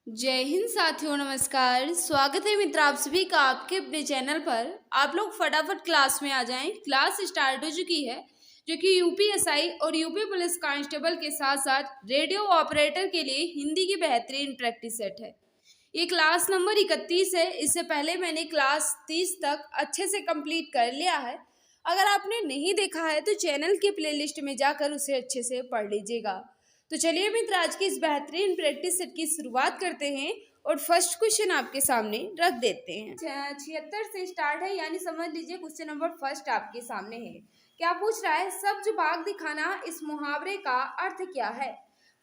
जय हिंद साथियों, नमस्कार। स्वागत है मित्र आप सभी का आपके अपने चैनल पर। आप लोग फटाफट क्लास में आ जाएं। क्लास स्टार्ट हो चुकी है जो कि यूपीएसआई और यूपी पुलिस कांस्टेबल के साथ साथ रेडियो ऑपरेटर के लिए हिंदी की बेहतरीन प्रैक्टिस सेट है। ये क्लास नंबर 31 है। इससे पहले मैंने क्लास 30 तक अच्छे से कंप्लीट कर लिया है। अगर आपने नहीं देखा है तो चैनल की प्लेलिस्ट में जाकर उसे अच्छे से पढ़ लीजिएगा। तो चलिए मित्र, आज की इस बेहतरीन प्रैक्टिस सेट की शुरुआत करते हैं और फर्स्ट क्वेश्चन आपके सामने रख देते हैं। 76 से स्टार्ट है, यानी समझ लीजिए क्वेश्चन नंबर फर्स्ट आपके सामने है। क्या पूछ रहा है? सब्ज बाग दिखाना, इस मुहावरे का अर्थ क्या है?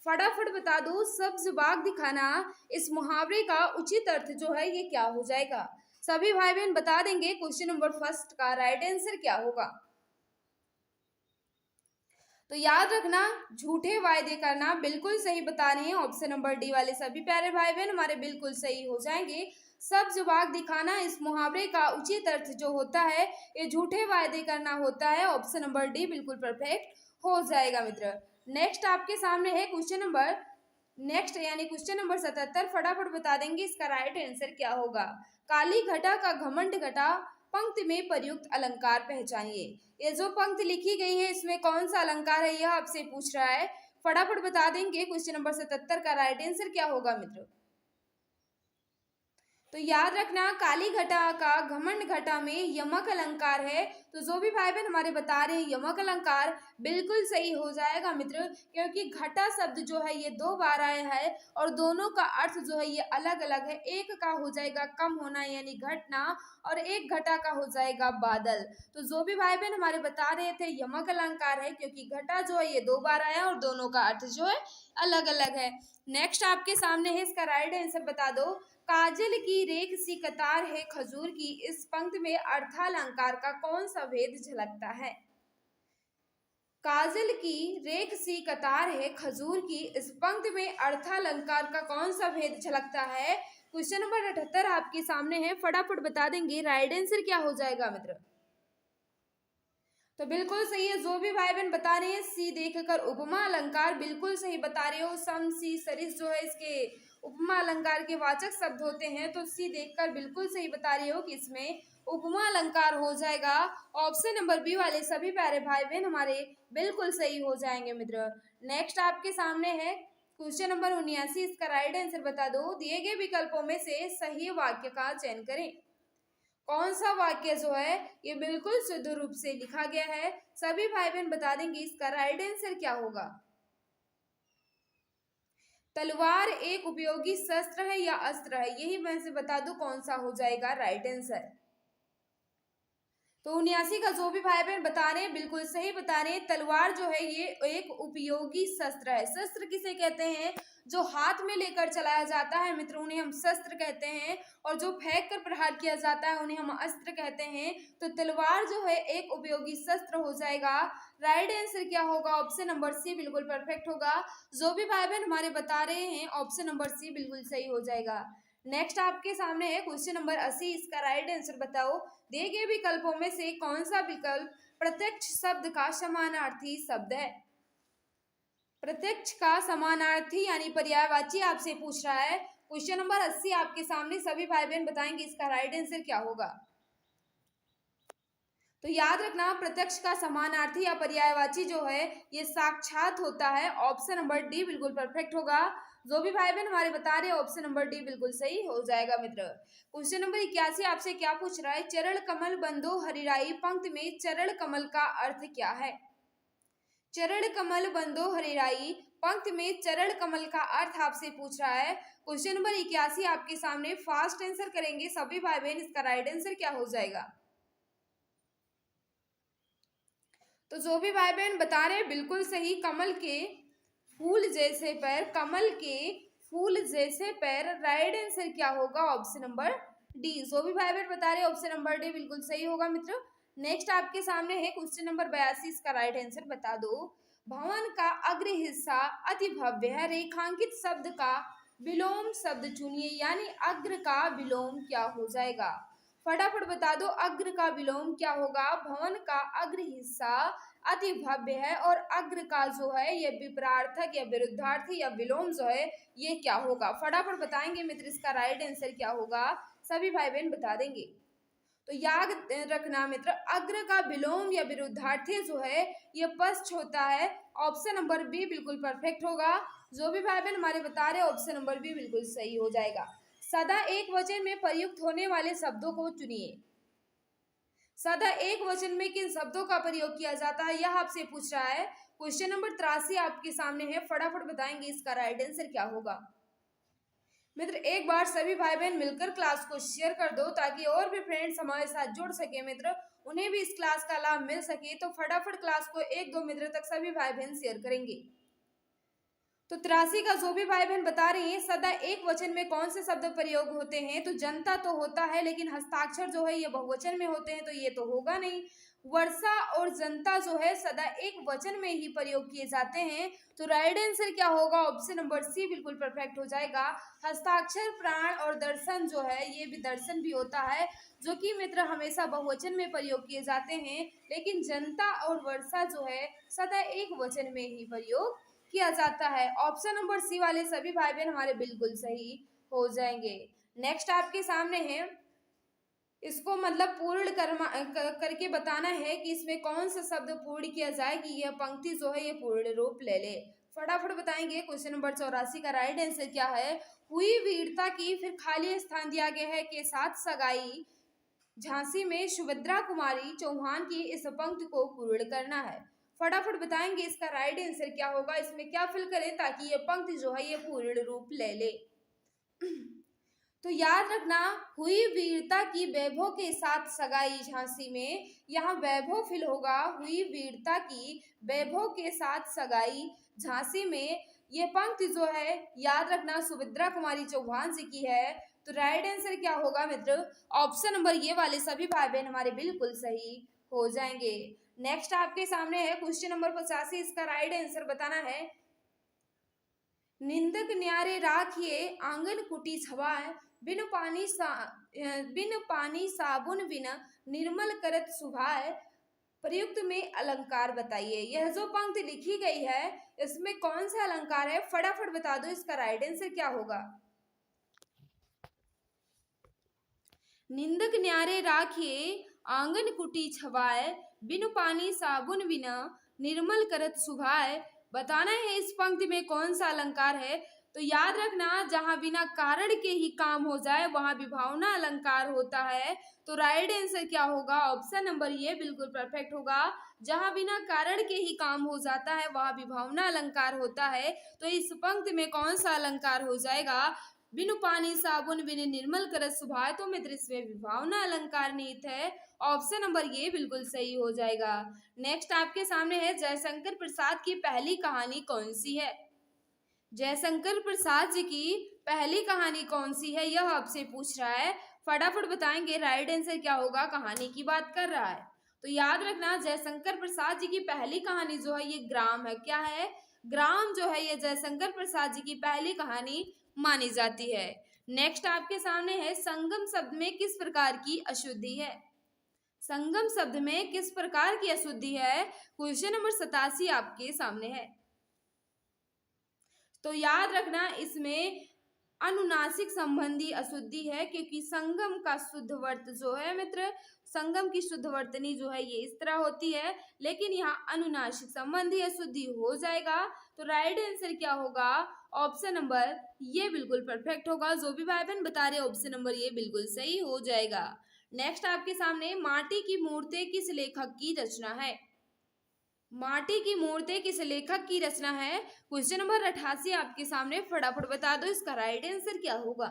फटाफट बता दो। सब्ज बाग दिखाना, इस मुहावरे का उचित अर्थ जो है ये क्या हो जाएगा? सभी भाई बहन बता देंगे क्वेश्चन नंबर फर्स्ट का राइट आंसर क्या होगा। तो याद रखना, झूठे वायदे करना बिल्कुल सही बता रहे हैं। ऑप्शन नंबर डी वाले सभी प्यारे भाई बहन हमारे बिल्कुल सही हो जाएंगे। सब्ज बाग दिखाना, इस मुहावरे का उचित अर्थ जो होता है ये झूठे वायदे करना होता है। ऑप्शन नंबर डी बिल्कुल परफेक्ट हो जाएगा मित्र। नेक्स्ट आपके सामने है क्वेश्चन नंबर यानी क्वेश्चन नंबर 77। फटाफट बता देंगे इसका राइट आंसर क्या होगा। काली घटा का घमंड घटा, पंक्ति में प्रयुक्त अलंकार पहचानिए। ये जो पंक्ति लिखी गई है इसमें कौन सा अलंकार है, यह आपसे पूछ रहा है। फटाफट बता देंगे क्वेश्चन नंबर 77 का राइट आंसर क्या होगा मित्र। तो याद रखना, काली घटा का घमंड घटा में यमक अलंकार है। तो जो भी भाई बहन हमारे बता रहे हैं यमक अलंकार बिल्कुल सही हो जाएगा मित्र, क्योंकि घटा शब्द जो है ये दो बार आया है और दोनों का अर्थ जो है ये अलग अलग है। एक का हो जाएगा कम होना यानी घटना, और एक घटा का हो जाएगा बादल। तो जो भी भाई बहन हमारे बता रहे थे यमक अलंकार है, क्योंकि घटा जो है ये दो बार आया और दोनों का अर्थ जो है अलग अलग है। नेक्स्ट आपके सामने है, इसका राइट आंसर बता दो। काजल की रेख सी कतार है खजूर की, इस पंक्ति में अर्थालंकार का कौन सा भेद झलकता है? काजल की रेख सी कतार है खजूर की, इस पंक्ति में अर्थालंकार का कौन सा भेद झलकता है? क्वेश्चन नंबर 78 आपके सामने है। फटाफट बता देंगे राइट आंसर क्या हो जाएगा मित्र। तो बिल्कुल सही है। जो भी भाई बहन बता रहे हैं सी देखकर उपमा अलंकार बिल्कुल सही बता रहे हो। सम सी सरिस जो है इसके उपमा अलंकार के वाचक शब्द होते हैं। तो सी देखकर बिल्कुल सही बता रही हो कि इसमें उपमा अलंकार हो जाएगा। ऑप्शन नंबर बी वाले सभी प्यारे भाई बहन हमारे बिल्कुल सही हो जाएंगे मित्र। नेक्स्ट आपके सामने है क्वेश्चन नंबर 79। इसका राइट आंसर बता दो। दिए गए विकल्पों में से सही वाक्य का चयन करें। कौन सा वाक्य जो है ये बिल्कुल शुद्ध रूप से लिखा गया है? सभी भाई बहन बता देंगे इसका राइट आंसर क्या होगा। तलवार एक उपयोगी शस्त्र है या अस्त्र है? यही मैं से बता दूं कौन सा हो जाएगा राइट आंसर। तो 79 का जो भी भाई बहन बता रहे हैं बिल्कुल सही बता रहे हैं। तलवार जो है ये एक उपयोगी शस्त्र है। शस्त्र किसे कहते हैं? जो हाथ में लेकर चलाया जाता है मित्र उन्हें हम शस्त्र कहते हैं, और जो फेंक कर प्रहार किया जाता है उन्हें हम अस्त्र कहते हैं। तो तलवार जो है एक उपयोगी शस्त्र हो जाएगा। राइट आंसर क्या होगा? ऑप्शन नंबर सी बिल्कुल परफेक्ट होगा। जो भी भाई बहन हमारे बता रहे हैं ऑप्शन नंबर सी बिल्कुल सही हो जाएगा। नेक्स्ट आपके सामने है क्वेश्चन नंबर 80। इसका राइट आंसर बताओ। दिए गए विकल्पों में से कौन सा विकल्प प्रत्यक्ष शब्द का समानार्थी शब्द है? प्रत्यक्ष का समानार्थी यानी पर्यायवाची आपसे पूछ रहा है। क्वेश्चन नंबर 80 आपके सामने सभी भाई बहन बताएंगे इसका राइट आंसर क्या होगा। तो याद रखना, प्रत्यक्ष का समानार्थी या पर्यायवाची जो है ये साक्षात होता है। ऑप्शन नंबर डी बिल्कुल परफेक्ट होगा। जो भी भाई बहन हमारे बता रहे हैं ऑप्शन नंबर डी बिल्कुल सही हो जाएगा मित्र। क्वेश्चन नंबर 81 आपसे क्या पूछ रहा है? चरण कमल बंदो हरिराई, पंक्ति में चरण कमल का अर्थ क्या है? चरण कमल बंदो हरिराई, पंक्ति में चरण कमल का अर्थ आपसे पूछ रहा है। क्वेश्चन नंबर 81 आपके सामने फास्ट आंसर करेंगे सभी भाई बहन, इसका राइट आंसर क्या हो जाएगा। तो जो भी भाई बहन बता रहे हैं बिल्कुल सही। कमल के फूल जैसे पैर, कमल के फूल जैसे पैर, राइट आंसर क्या होगा? Option number D. जो भी भाई बहन बता रहे हैं ऑप्शन नंबर डी बिल्कुल सही होगा मित्र। नेक्स्ट आपके सामने है क्वेश्चन नंबर 82। इसका राइट आंसर बता दो। भवन का अग्र हिस्सा अति भव्य है, रेखांकित शब्द का विलोम शब्द चुनिए, यानी अग्र का विलोम क्या हो जाएगा? फटाफट बता दो अग्र का विलोम क्या होगा। भवन का अग्र हिस्सा अति भव्य है, और अग्र का जो है ये विपरार्थक या विरुद्धार्थी या विलोम जो है ये क्या होगा? फटाफट बताएंगे मित्र, इसका राइट आंसर क्या होगा? सभी भाई बहन बता देंगे। तो याद रखना मित्र, अग्र का विलोम या विरुद्धार्थी जो है ये पश्च होता है। ऑप्शन नंबर बी बिल्कुल परफेक्ट होगा। जो भी भाई बहन हमारे बता रहे ऑप्शन नंबर बी बिल्कुल सही हो जाएगा। सदा एक वचन में प्रयुक्त होने वाले शब्दों को चुनिए। सदा एक वचन में किन शब्दों का प्रयोग किया जाता है, यह आपसे पूछ रहा है। क्वेश्चन नंबर 83 आपके सामने है, फटाफट बताएंगे इसका राइट आंसर क्या होगा। मित्र एक बार सभी भाई बहन मिलकर क्लास को शेयर कर दो ताकि और भी फ्रेंड्स हमारे साथ जुड़ सके मित्र, उन्हें भी इस क्लास का लाभ मिल सके। तो फटाफट क्लास को 1-2 मिनट तक सभी भाई बहन शेयर करेंगे। तो 83 का जो भी भाई बहन बता रही हैं, सदा एक वचन में कौन से शब्द प्रयोग होते हैं? तो जनता तो होता है, लेकिन हस्ताक्षर जो है ये बहुवचन में होते हैं, तो ये तो होगा नहीं। वर्षा और जनता जो है सदा एक वचन में ही प्रयोग किए जाते हैं। तो राइट आंसर क्या होगा? ऑप्शन नंबर सी बिल्कुल परफेक्ट हो जाएगा। हस्ताक्षर, प्राण और दर्शन जो है ये भी दर्शन भी होता है, जो कि मित्र हमेशा बहुवचन में प्रयोग किए जाते हैं, लेकिन जनता और वर्षा जो है सदा एक वचन में ही प्रयोग किया जाता है। ऑप्शन नंबर सी वाले सभी भाई बहन हमारे बिल्कुल सही हो जाएंगे। नेक्स्ट आपके सामने है, इसको मतलब पूर्ण करके बताना है कि इसमें कौन सा शब्द पूर्ण किया जाए कि यह पंक्ति जो है ये पूर्ण रूप ले ले। फटाफट बताएंगे। क्वेश्चन नंबर 84 का राइट आंसर क्या है? हुई वीरता की, फिर खाली स्थान दिया गया है, के साथ सगाई झांसी में सुभद्रा कुमारी चौहान की, इस पंक्ति को पूर्ण करना है। फटाफट बताएंगे इसका राइट आंसर क्या होगा, इसमें क्या फिल करें ताकि ये पंक्ति जो है ये पूर्ण रूप ले ले। तो याद रखना, हुई वीरता की वैभव के साथ सगाई झांसी में, यहाँ वैभव फिल होगा। हुई वीरता की वैभव के साथ सगाई झांसी में, ये पंक्ति जो है याद रखना सुभद्रा कुमारी चौहान जी की है। तो राइट आंसर क्या होगा मित्र? ऑप्शन नंबर ये वाले सभी भाई बहन हमारे बिल्कुल सही हो जाएंगे। नेक्स्ट आपके सामने है क्वेश्चन नंबर 85, इसका राइट आंसर बताना है। निंदक न्यारे राखिए आंगन कुटी छवाए, बिन पानी साबुन बिना निर्मल करत सुभाए, प्रयुक्त में अलंकार बताइए। यह जो पंक्ति लिखी गई है इसमें कौन सा अलंकार है? फटाफट बता दो इसका राइट आंसर क्या होगा। निंदक न्यारे राखिए आंगन कुटी छवाए, बिन पानी साबुन बिना निर्मल करत सुभाए, बताना है इस पंक्ति में कौन सा अलंकार है। तो याद रखना, जहां बिना कारण के ही काम हो जाए वहां विभावना अलंकार होता है। तो राइट आंसर क्या होगा? ऑप्शन नंबर ये बिल्कुल परफेक्ट होगा। जहां बिना कारण के ही काम हो जाता है वहां विभावना अलंकार होता है। तो इस पंक्ति में कौन सा अलंकार हो जाएगा? बिनु पानी साबुन बिन निर्मल करत सुभाए, तो मित्र इसमें विभावना अलंकार निहित है। ऑप्शन नंबर ये बिल्कुल सही हो जाएगा। नेक्स्ट आपके सामने है, जयशंकर प्रसाद की पहली कहानी कौन सी है? जयशंकर प्रसाद जी की पहली कहानी कौन सी है, यह आपसे पूछ रहा है। फटाफट बताएंगे राइट आंसर क्या होगा। कहानी की बात कर रहा है। तो याद रखना, जयशंकर प्रसाद जी की पहली कहानी जो है ये ग्राम है। क्या है? ग्राम जो है ये जयशंकर प्रसाद जी की पहली कहानी मानी जाती है। नेक्स्ट आपके सामने है, संगम शब्द में किस प्रकार की अशुद्धि है? संगम शब्द में किस प्रकार की अशुद्धि है? क्वेश्चन नंबर 87 आपके सामने है। तो याद रखना, इसमें अनुनासिक संबंधी अशुद्धि है, क्योंकि संगम का शुद्ध वर्त जो है मित्र, संगम की शुद्ध वर्तनी जो है ये इस तरह होती है, लेकिन यहाँ अनुनासिक संबंधी अशुद्धि हो जाएगा। तो राइट आंसर क्या होगा? ऑप्शन नंबर ये बिल्कुल परफेक्ट होगा। जो भी भाई बहन बता रहे ऑप्शन नंबर ये बिल्कुल सही हो जाएगा। नेक्स्ट आपके सामने, माटी की मूर्ति किस लेखक की रचना है? माटी की मूर्ति किस लेखक की रचना है? क्वेश्चन नंबर 88 आपके सामने, फटाफट बता दो इसका राइट आंसर क्या होगा।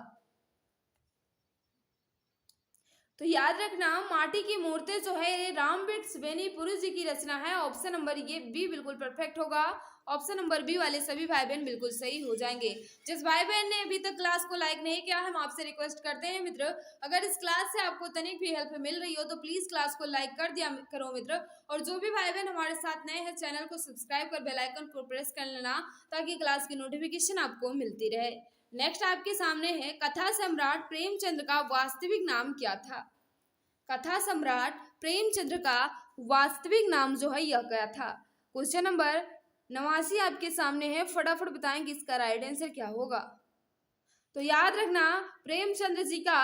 तो याद रखना, माटी की मूर्ति जो है ये रामबिट्स बेनीपुर जी की रचना है। ऑप्शन नंबर ये बी बिल्कुल परफेक्ट होगा। ऑप्शन नंबर बी वाले सभी भाई बहन बिल्कुल सही हो जाएंगे। जिस भाई बहन ने अभी तक क्लास को लाइक नहीं किया, हम आपसे रिक्वेस्ट करते हैं मित्र, अगर इस क्लास से आपको तनिक भी हेल्प मिल रही हो तो प्लीज क्लास को लाइक कर दिया करो मित्र। और जो भी भाई बहन हमारे साथ नए हैं, चैनल को सब्सक्राइब कर बेल आइकन को प्रेस कर लेना ताकि क्लास की नोटिफिकेशन आपको मिलती रहे। नेक्स्ट आपके सामने है, कथा सम्राट प्रेमचंद का वास्तविक नाम क्या था? कथा सम्राट प्रेमचंद्र का वास्तविक नाम जो है यह क्या था। क्वेश्चन नंबर 89 आपके सामने है, फटाफट बताएंगे इसका राइट आंसर क्या होगा। तो याद रखना प्रेमचंद्र जी का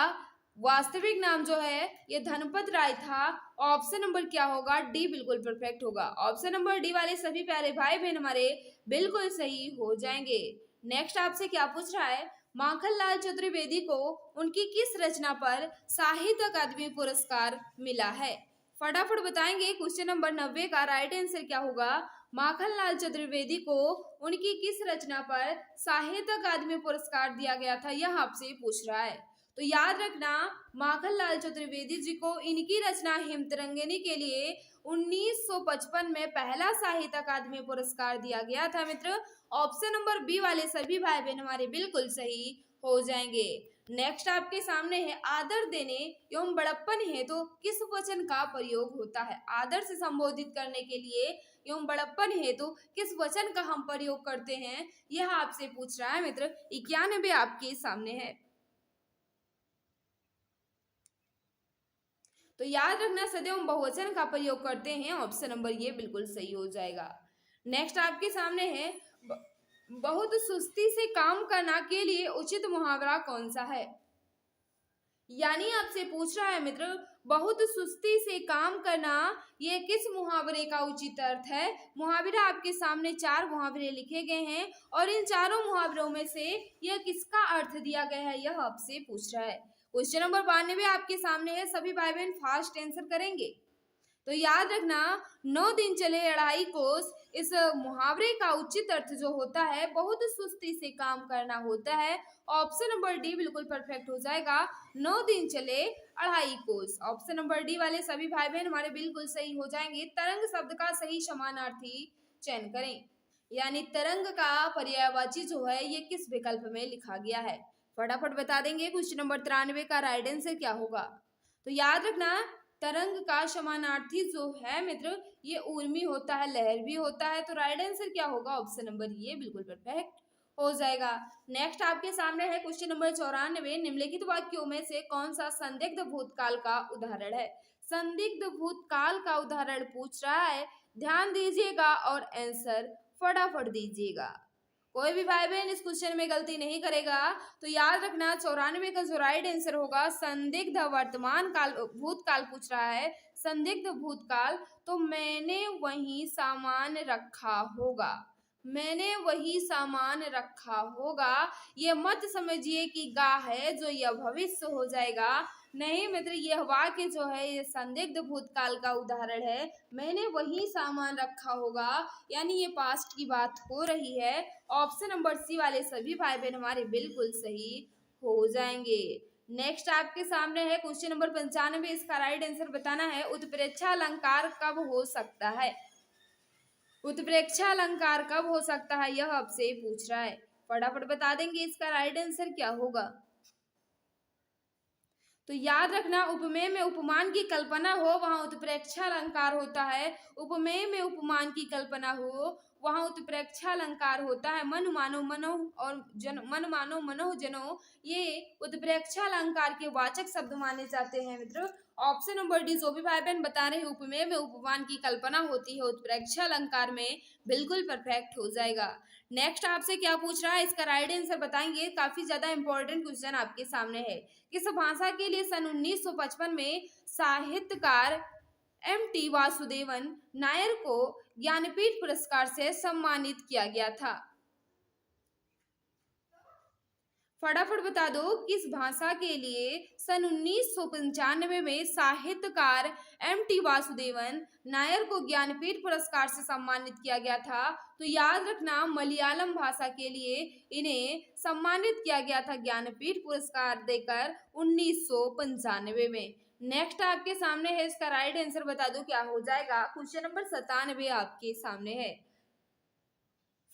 वास्तविक नाम जो है ये धनपत राय था। ऑप्शन नंबर क्या होगा, डी बिल्कुल परफेक्ट होगा। ऑप्शन नंबर डी वाले सभी प्यारे भाई बहन हमारे बिल्कुल सही हो जाएंगे। नेक्स्ट आपसे क्या पूछ रहा है, माखनलाल चतुर्वेदी को उनकी किस रचना पर साहित्य अकादमी पुरस्कार मिला है। फटाफट बताएंगे क्वेश्चन नंबर 90 का राइट आंसर क्या होगा। माखनलाल चतुर्वेदी को उनकी किस रचना पर साहित्य अकादमी पुरस्कार दिया गया था, यह आपसे पूछ रहा है। तो याद रखना माखनलाल चतुर्वेदी जी को इनकी रचना हिमतरंगिनी के लिए 1955 में पहला साहित्य अकादमी पुरस्कार दिया गया था मित्र। ऑप्शन नंबर बी वाले सभी भाई बहन हमारे बिल्कुल सही हो जाएंगे। नेक्स्ट आपके सामने है, आदर देने एवं बड़प्पन हेतु किस वचन का प्रयोग होता है। आदर से संबोधित करने के लिए एवं बड़प्पन हेतु किस वचन का हम प्रयोग करते हैं, यह आपसे पूछ रहा है मित्र। 91 आपके सामने है। तो याद रखना सदैव बहुवचन का प्रयोग करते हैं। ऑप्शन नंबर ये बिल्कुल सही हो जाएगा। नेक्स्ट आपके सामने है, बहुत सुस्ती से काम करना के लिए उचित मुहावरा कौन सा है। यानी आपसे पूछ रहा है मित्र, बहुत सुस्ती से काम करना ये किस मुहावरे का उचित अर्थ है। मुहावरा आपके सामने 4 मुहावरे लिखे गए हैं और इन चारों मुहावरों में से यह किसका अर्थ दिया गया है, यह आपसे पूछ रहा है। क्वेश्चन नंबर 92 आपके सामने है, सभी भाई बहन फास्ट आंसर करेंगे। तो याद रखना 9 दिन चले अढ़ाई कोस, इस मुहावरे का उचित अर्थ जो होता है बहुत सुस्ती से काम करना होता है। ऑप्शन नंबर डी बिल्कुल परफेक्ट हो जाएगा, 9 दिन चले अढ़ाई कोस। ऑप्शन नंबर डी वाले सभी भाई बहन हमारे बिल्कुल सही हो जाएंगे। तरंग शब्द का सही समानार्थी चयन करें, यानी तरंग का पर्यायवाची जो है ये किस विकल्प में लिखा गया है। फटाफट बता देंगे क्वेश्चन नंबर 93 का राइट आंसर क्या होगा। तो याद रखना तरंग का समानार्थी जो है मित्र ये ऊर्मी होता है, लहर भी होता है। तो राइट आंसर क्या होगा, ऑप्शन नंबर ये बिल्कुल परफेक्ट हो जाएगा। नेक्स्ट आपके सामने है क्वेश्चन नंबर 94, निम्नलिखित वाक्यों में से कौन सा संदिग्ध भूतकाल का उदाहरण है। संदिग्ध भूतकाल का उदाहरण पूछ रहा है, ध्यान दीजिएगा और आंसर फटाफट दीजिएगा। कोई भी भाई बहन इस क्वेश्चन में गलती नहीं करेगा। तो याद रखना 94 का जो राइट आंसर होगा, संदिग्ध वर्तमान काल भूतकाल पूछ रहा है। संदिग्ध भूतकाल, तो मैंने वही सामान रखा होगा, मैंने वही सामान रखा होगा। ये मत समझिए कि गा है जो यह भविष्य हो जाएगा, नहीं मित्र, यह वाक्य जो है ये संदिग्ध भूतकाल का उदाहरण है। मैंने वही सामान रखा होगा, यानी ये पास्ट की बात हो रही है। ऑप्शन नंबर सी वाले सभी भाई बहन हमारे बिल्कुल सही हो जाएंगे। नेक्स्ट आपके सामने है क्वेश्चन नंबर 95, इसका राइट आंसर बताना है। उत्प्रेक्षा अलंकार कब हो सकता है। उत्प्रेक्षा अलंकार कब हो सकता है, यह आपसे पूछ रहा है। फटाफट बता देंगे इसका राइट आंसर क्या होगा। तो याद रखना उपमेय में उपमान की कल्पना हो वहां उत्प्रेक्षा अलंकार होता है। उपमेय में उपमान की कल्पना हो वहां उत्प्रेक्षा अलंकार होता है। मन मानो मनो और जन, मन मानो मनो जनो, ये उत्प्रेक्षा अलंकार के वाचक शब्द माने जाते हैं मित्र। ऑप्शन नंबर डी जो भी भाई बहन बता रहे हैं उपमेय में उपमान की कल्पना होती है उत्प्रेक्षा अलंकार में, बिल्कुल परफेक्ट हो जाएगा। नेक्स्ट आपसे क्या पूछ रहा है, इसका राइट आंसर बताएंगे। काफी ज्यादा इंपॉर्टेंट क्वेश्चन आपके सामने है। किस भाषा के लिए सन 1955 में साहित्यकार एम.टी. वासुदेवन नायर को ज्ञानपीठ पुरस्कार से सम्मानित किया गया था। फटाफट बता दो किस भाषा के लिए सन 1995 में साहित्यकार एम.टी. वासुदेवन नायर को ज्ञानपीठ पुरस्कार से सम्मानित किया गया था। तो याद रखना मलयालम भाषा के लिए इन्हें सम्मानित किया गया था ज्ञानपीठ पुरस्कार देकर 1995 में। नेक्स्ट आपके सामने है, इसका राइट आंसर बता दो क्या हो जाएगा। क्वेश्चन नंबर 97 आपके सामने है,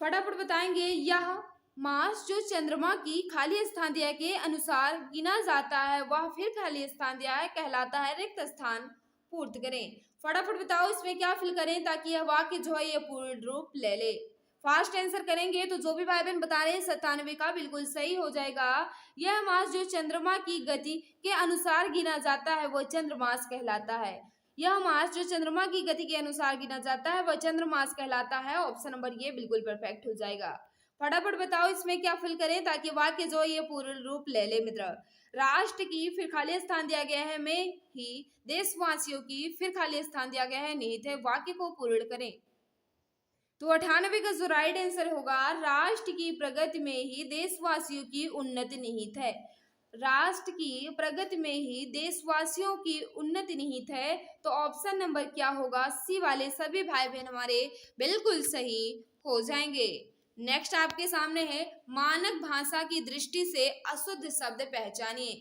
फटाफट बताएंगे। यह मास जो चंद्रमा की खाली स्थान दिया के अनुसार गिना जाता है वह फिर खाली स्थान दिया है कहलाता है रिक्त स्थान पूर्त करें। फटाफट बताओ इसमें क्या फिल करें ताकि यह वाक्य जो है ये पूर्ण रूप ले ले। फास्ट आंसर करेंगे तो जो भी भाई बहन बता रहे हैं 97 का बिल्कुल सही हो जाएगा। यह मास जो चंद्रमा की गति के अनुसार गिना जाता है वो चंद्रमास कहलाता है। यह मास जो चंद्रमा की गति के अनुसार गिना जाता है वह चंद्रमास कहलाता है। ऑप्शन नंबर ये बिल्कुल परफेक्ट हो जाएगा। फटाफट बताओ इसमें क्या फिल करें ताकि वाक्य जो ये पूर्ण रूप ले ले मित्र। राष्ट्र की, फिर खाली स्थान दिया गया है में ही, देशवासियों की, फिर खाली स्थान दिया गया है निहित है। वाक्य को पूर्ण करें। तो 98 का जो राइट आंसर होगा, राष्ट्र की प्रगति में ही देशवासियों की उन्नति निहित है। राष्ट्र की प्रगति में ही देशवासियों की उन्नति निहित है। तो ऑप्शन नंबर क्या होगा, सी वाले सभी भाई बहन हमारे बिल्कुल सही हो जाएंगे। नेक्स्ट आपके सामने है, मानक भाषा की दृष्टि से अशुद्ध शब्द पहचानिए।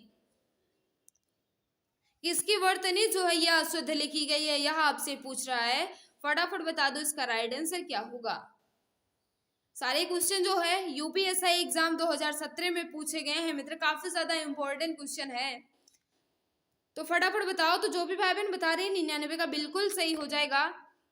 किसकी वर्तनी जो है यह अशुद्ध लिखी गई है, यह आपसे पूछ रहा है। फटाफट बता दो इसका राइट आंसर क्या होगा। सारे क्वेश्चन जो है यूपीएसआई एग्जाम 2017 में पूछे गए हैं मित्र, काफी ज्यादा इंपॉर्टेंट क्वेश्चन है। तो फटाफट बताओ। तो जो भी भाई बहन बता रहे हैं 99 का बिल्कुल सही हो जाएगा।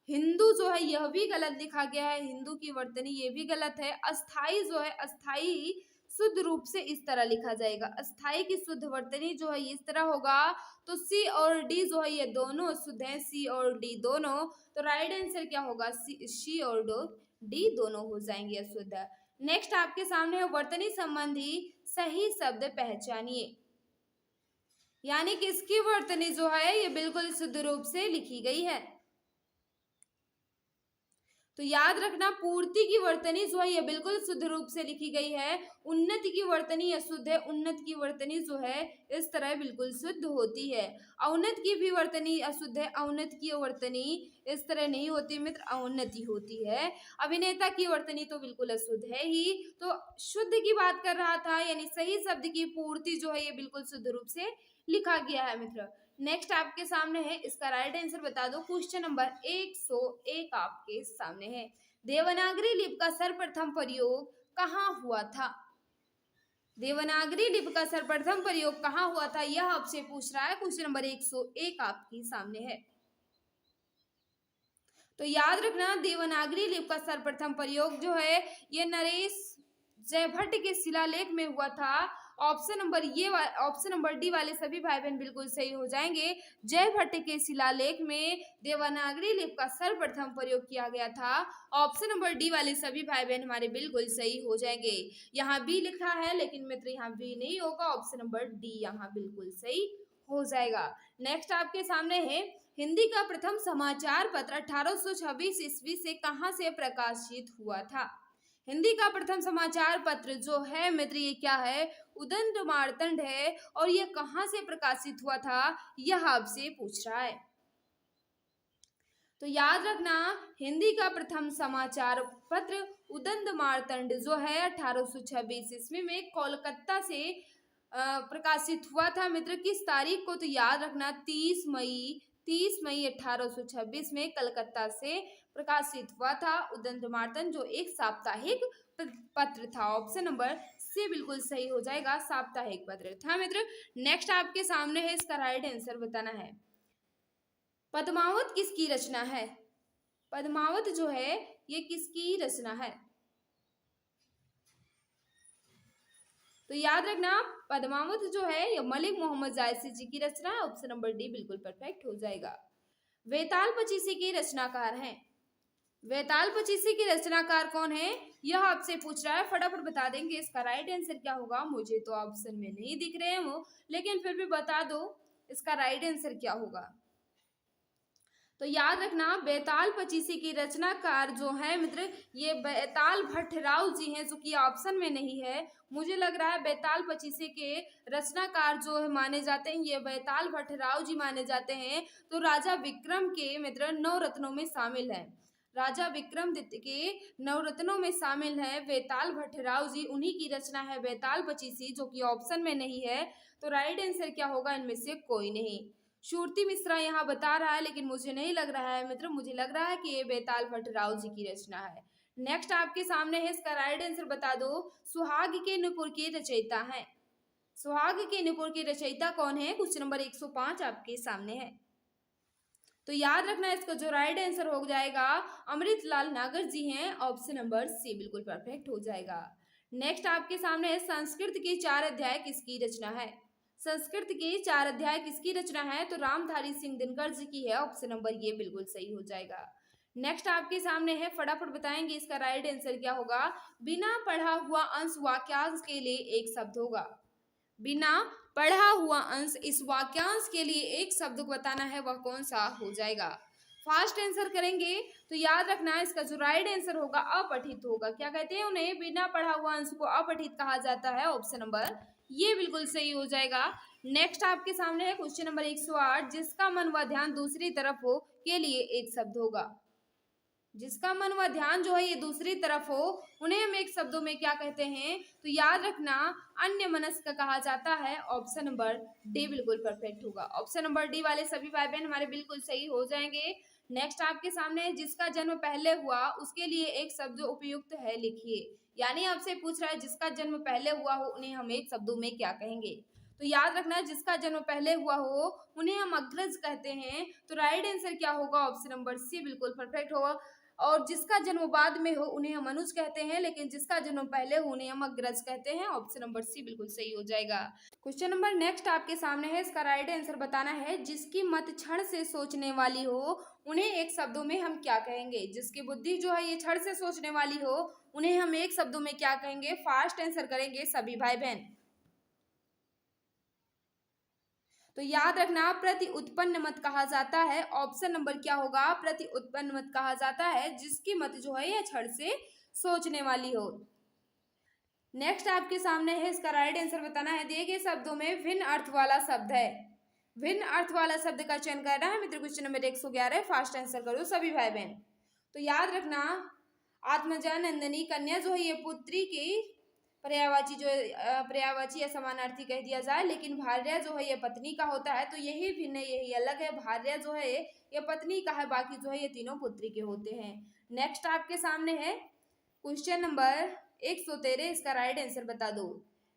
हिंदू जो है यह भी गलत लिखा गया है, हिंदू की वर्तनी ये भी गलत है। अस्थाई जो है, अस्थाई शुद्ध रूप से इस तरह लिखा जाएगा। अस्थाई की शुद्ध वर्तनी जो है इस तरह होगा। तो सी और डी जो है ये दोनों शुद्ध हैं, सी और डी दोनों। तो राइट आंसर क्या होगा, सी और डी दोनों हो जाएंगे अशुद्ध। नेक्स्ट आपके सामने है, वर्तनी संबंधी सही शब्द पहचानिए। यानी कि इसकी वर्तनी जो है ये बिल्कुल शुद्ध रूप से लिखी गई है। तो याद रखना, पूर्ति की वर्तनी जो है ये बिल्कुल शुद्ध रूप से लिखी गई है। उन्नति की वर्तनी अशुद्ध है, उन्नत की वर्तनी जो है इस तरह बिल्कुल शुद्ध होती है। अवनत की भी वर्तनी अशुद्ध है, अवनत की वर्तनी इस तरह नहीं होती मित्र, अवनति होती है। अभिनेता की वर्तनी तो बिल्कुल अशुद्ध है ही। तो शुद्ध की बात कर रहा था, यानी सही शब्द की पूर्ति जो है ये बिल्कुल शुद्ध रूप से लिखा गया है मित्र। नेक्स्ट आपके सामने है, इसका राइट आंसर बता दो। क्वेश्चन नंबर 101 आपके सामने है, देवनागरी लिपि का सर्वप्रथम प्रयोग कहाँ हुआ था। देवनागरी लिपि का सर्वप्रथम प्रयोग कहाँ हुआ था, यह आपसे पूछ रहा है। क्वेश्चन नंबर 101 आपके सामने है। तो याद रखना, देवनागरी लिपि का सर्वप्रथम प्रयोग जो है ये नरेश जयभट्ट के शिलालेख में हुआ था। ऑप्शन नंबर डी वाले सभी भाई बहन बिल्कुल सही हो जाएंगे। जयभट्ट के शिलालेख में देवनागरी लिपि का सर्वप्रथम प्रयोग किया गया था। ऑप्शन नंबर डी वाले सभी भाई बहन हमारे बिल्कुल सही हो जाएंगे। यहाँ बी लिखा है लेकिन मित्र यहाँ बी नहीं होगा, ऑप्शन नंबर डी यहाँ बिल्कुल सही हो जाएगा। नेक्स्ट आपके सामने है, हिंदी का प्रथम समाचार पत्र 1826 ईस्वी से कहाँ से प्रकाशित हुआ था। हिंदी का प्रथम समाचार पत्र जो है मित्र ये क्या है, उदंत मार्तंड है। और ये कहाँ से प्रकाशित हुआ था, यह आपसे पूछ रहा है। तो याद रखना, हिंदी का प्रथम समाचार पत्र उदंत मार्तंड जो है 1826 ईस्वी में कोलकाता से प्रकाशित हुआ था मित्र। किस तारीख को, तो याद रखना 30 मई 1826 में कलकत्ता से प्रकाशित हुआ था उदंत मार्तंड, जो एक साप्ताहिक पत्र था। ऑप्शन नंबर सी बिल्कुल सही हो जाएगा, साप्ताहिक पत्र था मित्र। नेक्स्ट आपके सामने है, इसका राइट आंसर बताना है। पद्मावत किसकी रचना है। पद्मावत जो है ये किसकी रचना है। तो याद रखना, पद्मावत जो है ये मलिक मोहम्मद जायसी जी की रचना है। ऑप्शन नंबर डी बिल्कुल परफेक्ट हो जाएगा। वेताल पचीसी के रचनाकार हैं। वेताल पचीसी के रचनाकार कौन है, यह आपसे पूछ रहा है। फटाफट बता देंगे इसका राइट आंसर क्या होगा। मुझे तो ऑप्शन में नहीं दिख रहे हैं वो, लेकिन फिर भी बता दो इसका राइट आंसर क्या होगा। तो याद रखना, बेताल पचीसी की रचनाकार जो है मित्र ये बेताल भट्टराव जी हैं, जो कि ऑप्शन में नहीं है। मुझे लग रहा है बेताल पचीसी के रचनाकार जो है माने जाते हैं ये बेताल भट्टराव जी माने जाते हैं। तो राजा विक्रम के मित्र नवरत्नों में शामिल है। राजा विक्रमादित्य के नवरत्नों में शामिल है बेताल भट्टराव जी, उन्हीं की रचना है बेताल पचीसी, जो कि ऑप्शन में नहीं है। तो राइट आंसर क्या होगा, इनमें से कोई नहीं। श्रुति मिश्रा यहाँ बता रहा है लेकिन मुझे नहीं लग रहा है मित्र, मुझे लग रहा है कि ये बेताल भट्टराव जी की रचना है। नेक्स्ट आपके सामने है, इसका राइट आंसर बता दो। सुहाग के नुपुर के रचयिता हैं। सुहाग के नुपुर के रचयिता कौन है, क्वेश्चन नंबर 105 आपके सामने है। तो याद रखना, इसका जो राइट आंसर हो जाएगा अमृतलाल नागर जी हैं। ऑप्शन नंबर सी बिल्कुल परफेक्ट हो जाएगा। नेक्स्ट आपके सामने है, संस्कृत के 4 अध्याय किसकी रचना है। संस्कृत के 4 अध्याय किसकी रचना है? तो रामधारी सिंह दिनकर जी की है। ऑप्शन नंबर ये बिल्कुल सही हो जाएगा। नेक्स्ट आपके सामने है, फटाफट बताएंगे इसका राइट आंसर क्या होगा। बिना पढ़ा हुआ अंश वाक्यांश के लिए एक शब्द होगा। बिना पढ़ा हुआ अंश इस वाक्यांश के लिए एक शब्द को बताना है, वह कौन सा हो जाएगा। फास्ट आंसर करेंगे तो याद रखना इसका जो राइट आंसर होगा अपठित होगा। क्या कहते हैं उन्हें? बिना पढ़ा हुआ अंश को अपठित कहा जाता है। ऑप्शन नंबर ये बिल्कुल सही हो जाएगा। नेक्स्ट आपके सामने है क्वेश्चन नंबर 108, जिसका मन व ध्यान दूसरी तरफ हो के लिए एक शब्द होगा। जिसका मन व ध्यान जो है ये दूसरी तरफ हो, उन्हें हम एक शब्दों में क्या कहते हैं? तो याद रखना अन्य मनस्क कहा जाता है। ऑप्शन नंबर डी बिल्कुल परफेक्ट होगा। ऑप्शन नंबर डी वाले सभी भाई बहन हमारे बिल्कुल सही हो जाएंगे। नेक्स्ट आपके सामने है, जिसका जन्म पहले हुआ उसके लिए एक शब्द उपयुक्त है लिखिए। यानी आपसे पूछ रहा है जिसका जन्म पहले हुआ हो उन्हें हम एक शब्दों में क्या कहेंगे। तो याद रखना जिसका जन्म पहले हुआ हो उन्हें हम अग्रज कहते हैं। तो राइट आंसर क्या होगा? ऑप्शन नंबर सी बिल्कुल परफेक्ट होगा। और जिसका जन्म बाद में हो उन्हें हम अनुज कहते हैं, लेकिन जिसका जन्म पहले हो उन्हें हम अग्रज कहते हैं। ऑप्शन नंबर सी बिल्कुल सही हो जाएगा। क्वेश्चन नंबर नेक्स्ट आपके सामने है, इसका राइट आंसर बताना है। जिसकी मत क्षण से सोचने वाली हो उन्हें एक शब्दों में हम क्या कहेंगे। जिसकी बुद्धि जो है ये क्षण से सोचने वाली हो उन्हें हम एक शब्दों में क्या कहेंगे। फास्ट आंसर करेंगे सभी भाई बहन। तो याद रखना प्रति उत्पन्न मत कहा जाता है। ऑप्शन नंबर क्या होगा? प्रति उत्पन्न मत कहा जाता है जिसकी मत जो है यह क्षण से सोचने वाली हो। नेक्स्ट आपके सामने है, इसका राइट आंसर बताना है। दिए गए शब्दों में भिन्न अर्थ वाला शब्द है। भिन्न अर्थ वाला शब्द का चयन करना है मित्र। क्वेश्चन नंबर 111 फास्ट आंसर करो सभी भाई बहन। तो याद रखना आत्मजा नंदनी कन्या जो है ये पुत्री की पर्यायवाची जो पर्यायवाची या समानार्थी कह दिया जाए, लेकिन भार्या जो है ये पत्नी का होता है। तो यही भिन्न है, यही अलग है। भार्या जो है ये पत्नी का है, बाकी जो है ये तीनों पुत्री के होते हैं। नेक्स्ट आपके सामने है क्वेश्चन नंबर 113, इसका राइट आंसर बता दो।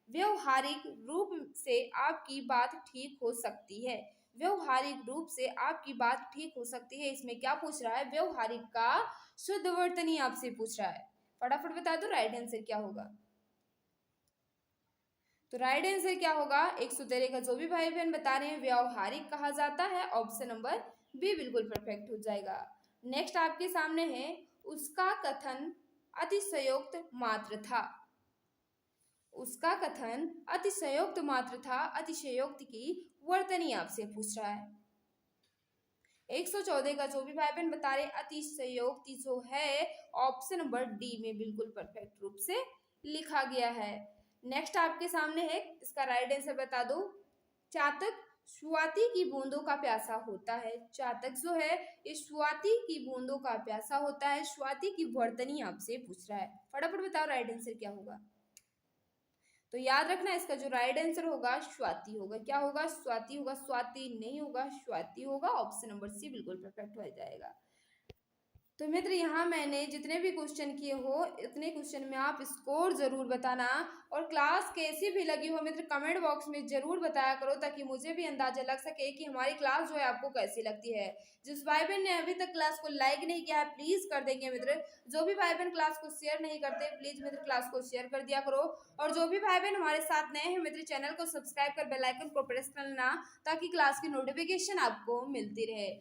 व्यवहारिक रूप से आपकी बात ठीक हो सकती है। व्यवहारिक रूप से आपकी बात ठीक हो सकती है, इसमें क्या पूछ रहा है? व्यवहारिक का शुद्ध वर्तनी आपसे पूछ रहा है। फटाफट बता दो राइट आंसर क्या होगा। तो राइट आंसर क्या होगा? 113 का जो भी भाई बहन बता रहे हैं व्यवहारिक कहा जाता है। ऑप्शन नंबर बी बिल्कुल परफेक्ट हो जाएगा। नेक्स्ट आपके सामने है, उसका कथन अतिशयोक्त मात्र था। उसका कथन अतिशयोक्त मात्र था। अतिशयोक्त की वर्तनी आपसे पूछ रहा है। 114 का जो भी भाई बहन बता रहे अतिशयोक्ति जो है ऑप्शन नंबर डी में बिल्कुल परफेक्ट रूप से लिखा गया है। नेक्स्ट आपके सामने है, इसका राइट आंसर बता दो। चातक स्वाति की बूंदों का प्यासा होता है। चातक जो है ये स्वाति की बूंदों का प्यासा होता है। स्वाति की वर्तनी आपसे पूछ रहा है। फटाफट बताओ राइट आंसर क्या होगा। तो याद रखना इसका जो राइट आंसर होगा स्वाति होगा। क्या होगा? स्वाति होगा। स्वाति नहीं होगा, स्वाति होगा। ऑप्शन नंबर सी बिल्कुल परफेक्ट हो जाएगा। तो मित्र यहाँ मैंने जितने भी क्वेश्चन किए हो इतने क्वेश्चन में आप स्कोर जरूर बताना, और क्लास कैसी भी लगी हो मित्र कमेंट बॉक्स में जरूर बताया करो, ताकि मुझे भी अंदाजा लग सके कि हमारी क्लास जो है आपको कैसी लगती है। जिस भाई बहन ने अभी तक क्लास को लाइक नहीं किया है प्लीज कर देंगे मित्र। जो भी भाई बहन क्लास को शेयर नहीं करते प्लीज मित्र क्लास को शेयर कर दिया करो। और जो भी भाई बहन हमारे साथ नए हैं मित्र चैनल को सब्सक्राइब कर बेल आइकन को प्रेस करना, ताकि क्लास की नोटिफिकेशन आपको मिलती रहे।